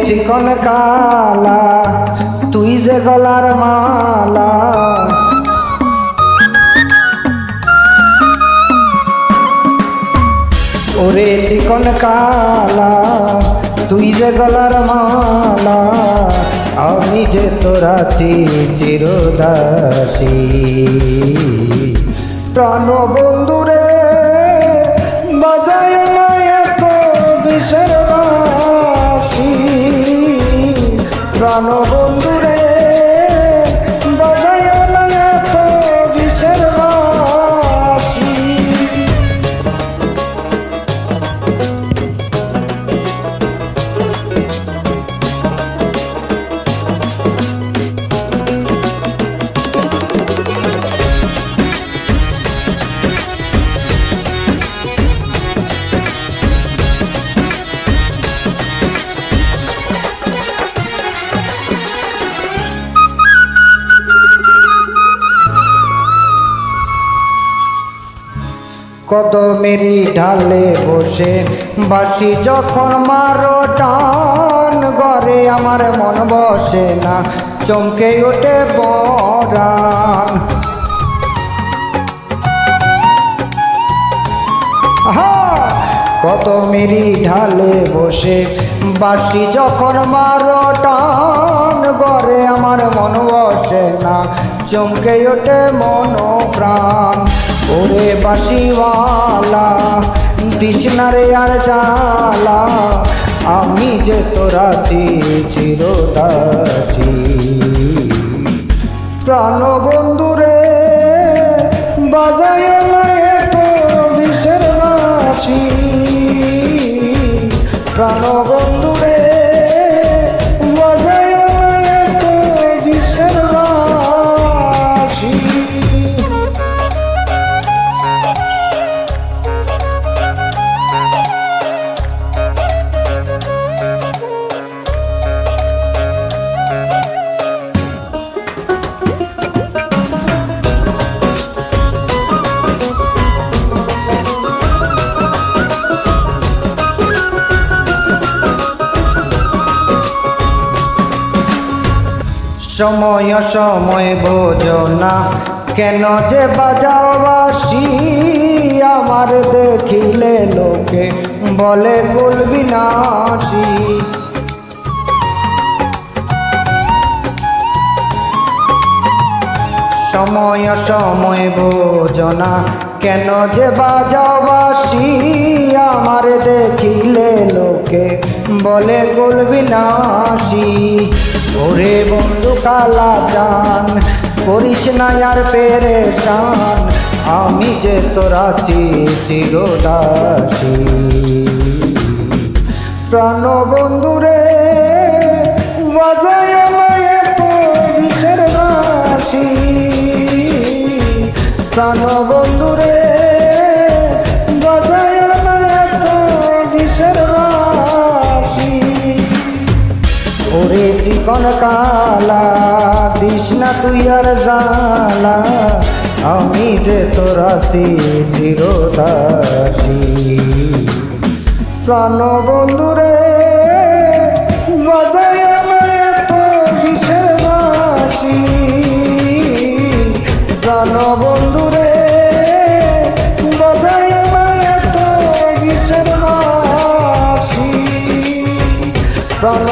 চিকন কালা তুই যে গলার মালা, ওরে চিকন কালা তুই যে গলার মালা, আমি যে তোরা চিরদাসী। প্রাণ বন্ধুরে বাজায় না এত বিষের বাঁশি, প্রাণ বন্ধুরে বাজায় না এত বিষের বাঁশি। কদমেরই ঢালে বসে বাঁশি যখন মারো টান, ঘরে আমার মন বসে না চমকে ওঠে পরাণ। কদমেরই ঢালে বসে বাঁশি যখন মারো টান, ঘরে আমার মন বসে না চমকে ওঠে মন প্রাণ। ওরে বাঁশিওয়ালা দিস না রে আর জ্বালা, আমি যে তোরা চিরদাসী। প্রাণ বন্ধুরে বাজায় না এত বিষের বাঁশি, প্রাণ বন্ধুরে বাজায় না এত বিষের বাঁশি। সময় সময় বোঝো না কেন যে বাজাও বাঁশি, আমার দেখিলে লোকে বলে কুল বিনাশী। সময় সময় বোঝো না কেন যে বাজাও বাঁশি, আমার দেখিলে লোকে বলে কুল বিনাশী। ওরে বন্ধু কালা জান করিস না আর পেরেশান, আমি যে তোরা চিরদাসী। প্রাণ বন্ধুরে বাজায় না এত বিষের বাঁশি, প্রাণ বন্ধুরে বাজায় না এত বিষের বাঁশি। ওরে চিকন কালা দিস না তুই আর জ্বালা, আমি যে তোরা চিরদাসী। প্রাণ বন্ধুরে বাজায় না এত বিষের বাঁশি, প্রাণ বন্ধুরে বাজায় না এত বিষের বাঁশি। প্রাণ